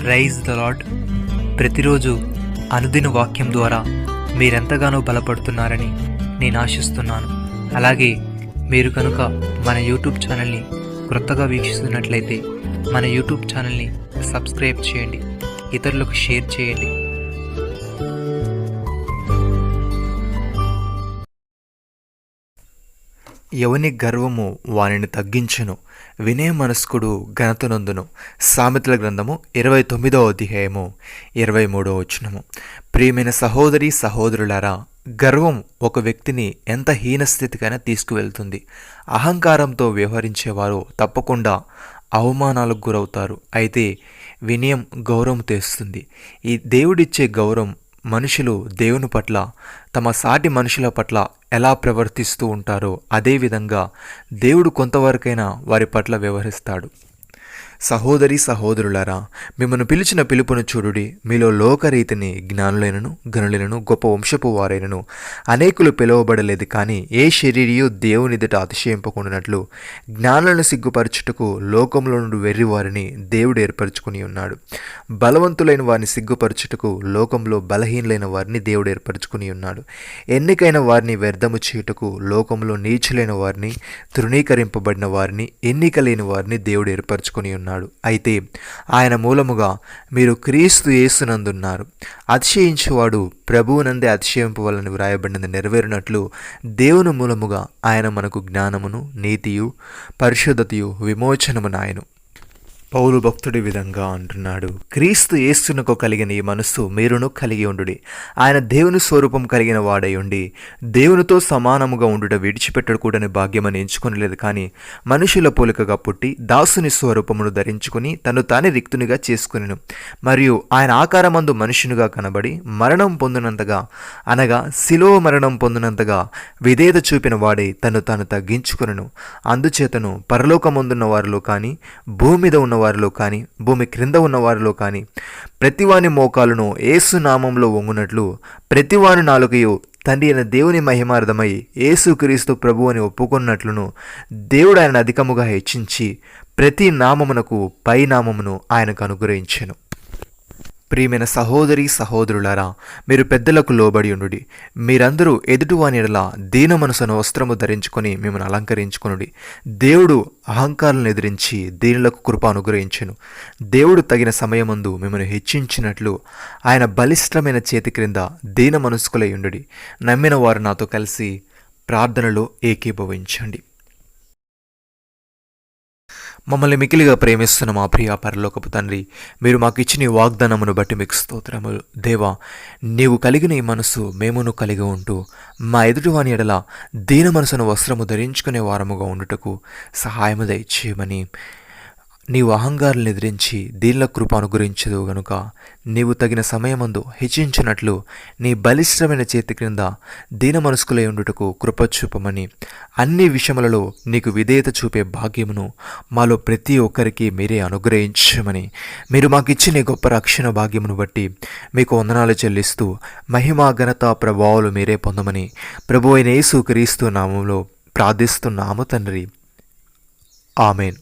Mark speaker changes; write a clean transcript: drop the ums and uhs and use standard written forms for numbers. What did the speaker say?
Speaker 1: Rise the lord. ప్రతిరోజు అనుదిన వాక్యం ద్వారా మీరెంతగానో బలపడుతున్నారని నేను ఆశిస్తున్నాను. అలాగే మీరు కనుక మన యూట్యూబ్ ఛానల్ని క్రొత్తగా వీక్షిస్తున్నట్లయితే మన యూట్యూబ్ ఛానల్ని సబ్స్క్రైబ్ చేయండి, ఇతరులకు షేర్ చేయండి.
Speaker 2: ఎవని గర్వము వానిని తగ్గించును, వినయ మనస్కుడు ఘనతనందును. సామెతల గ్రంథము 29వ అధ్యాయము 23వ వచనము. ప్రియమైన సహోదరి సహోదరులారా, గర్వం ఒక వ్యక్తిని ఎంత హీనస్థితికైనా తీసుకువెళ్తుంది. అహంకారంతో వ్యవహరించేవారు తప్పకుండా అవమానాలకు గురవుతారు. అయితే వినయం గౌరవం తెస్తుంది. ఈ దేవుడిచ్చే గౌరవం మనుషులు దేవుని పట్ల, తమ సాటి మనుషుల పట్ల ఎలా ప్రవర్తిస్తూ ఉంటారో అదేవిధంగా దేవుడు కొంతవరకైనా వారి పట్ల వ్యవహరిస్తాడు. సహోదరి సహోదరులారా, మిమ్మల్ని పిలిచిన పిలుపును చూడుడి. మీలో లోకరీతిని జ్ఞానులైనను గనులైనను గొప్ప వంశపు వారైనను అనేకులు పిలువబడలేదు. కానీ ఏ శరీరియు దేవుని ఎదుట అతిశయింపకుండానట్లు జ్ఞానులను సిగ్గుపరచుటకు లోకంలో నుండి వెర్రి వారిని దేవుడు ఏర్పరచుకుని ఉన్నాడు. బలవంతులైన వారిని సిగ్గుపరచుటకు లోకంలో బలహీనులైన వారిని దేవుడు ఏర్పరచుకుని ఉన్నాడు. ఎన్నికైన వారిని వ్యర్థము చేయుటకు లోకంలో నీచులైన వారిని, తృణీకరింపబడిన వారిని, ఎన్నిక లేని వారిని దేవుడు ఏర్పరచుకుని ఉన్నాడు. అయితే ఆయన మూలముగా మీరు క్రీస్తు యేసునందున్నారు. అతిశయించువాడు ప్రభువునందే అతిశయింపవలని వ్రాయబడినది నెరవేరినట్లు దేవుని మూలముగా ఆయన మనకు జ్ఞానమును, నీతియు, పరిశుద్ధతయు, విమోచనమునాయను. పౌలు భక్తుడి విధంగా అంటున్నాడు, క్రీస్తు యేసునకు కలిగిన ఈ మనస్సు మీరును కలిగి ఉండుడి. ఆయన దేవుని స్వరూపం కలిగిన వాడై ఉండి దేవునితో సమానముగా ఉండుట విడిచిపెట్టకూడని భాగ్యమని ఎంచుకొనలేదు. కానీ మనుషుల పోలికగా పుట్టి దాసుని స్వరూపమును ధరించుకుని తను తానే రిక్తునిగా చేసుకునెను. మరియు ఆయన ఆకారమందు మనుషునిగా కనబడి మరణం పొందినంతగా, అనగా శిలువ మరణం పొందినంతగా విధేయత చూపిన వాడే తను తాను తగ్గించుకొనెను. అందుచేతను పరలోకమందున్న వారిలో కానీ, భూమి మీద ఉన్న వారిలో కానీ, భూమి క్రింద ఉన్న వారిలో కానీ ప్రతివాని మోకాలును యేసు నామంలో వంగునట్లు ప్రతివాని నాలుకయు తండ్రి అయిన దేవుని మహిమార్థమై యేసుక్రీస్తు ప్రభు అని ఒప్పుకున్నట్లును దేవుడు ఆయన అధికముగా హెచ్చించి ప్రతి నామమునకు పై నామమును ఆయనకు అనుగ్రహించెను. ప్రియమైన సహోదరి సహోదరులారా, మీరు పెద్దలకు లోబడి ఉండుడి. మీరందరూ ఎదుటివాని ఎడల దీన మనసును వస్త్రము ధరించుకొని మిమ్మల్ని అలంకరించుకొనుడి. దేవుడు అహంకారాలను ఎదిరించి దీనులకు కృప అనుగ్రహించెను. దేవుడు తగిన సమయమందు మిమ్మల్ని హెచ్చించినట్లు ఆయన బలిష్టమైన చేతి క్రింద దీన మనస్కులై ఉండుడి. నమ్మిన వారు నాతో కలిసి ప్రార్థనలో ఏకీభవించండి. మమ్మల్ని మికిలిగా ప్రేమిస్తున్న మా ప్రియ పరలోకపు తండ్రి, మీరు మాకు ఇచ్చిన ఈ వాగ్దానమును బట్టి మీకు స్తోత్రములు. దేవా, నీవు కలిగిన ఈ మనసు మేమును కలిగి ఉంటూ మా ఎదుటివాని ఎడల దీన మనసును వస్త్రము ధరించుకునే వారముగా ఉండుటకు సహాయము దయచేయమని, నీవు అహంకారాలను ఎదిరించి దీనిల కృప అనుగ్రహించదు గనుక నీవు తగిన సమయమందు హెచ్చించినట్లు నీ బలిష్టమైన చేతి క్రింద దీన మనస్కులై ఉండుటకు కృప చూపమని, అన్ని విషయములలో నీకు విధేయత చూపే భాగ్యమును మాలో ప్రతి ఒక్కరికి మీరే అనుగ్రహించమని, మీరు మాకు ఇచ్చిన గొప్ప రక్షణ భాగ్యమును బట్టి మీకు వందనాలు చెల్లిస్తూ మహిమా ఘనత ప్రభావాలు మీరే పొందమని ప్రభు అయిన యేసు క్రీస్తు నామములో ప్రార్థిస్తున్నాము తండ్రి. ఆమెన్.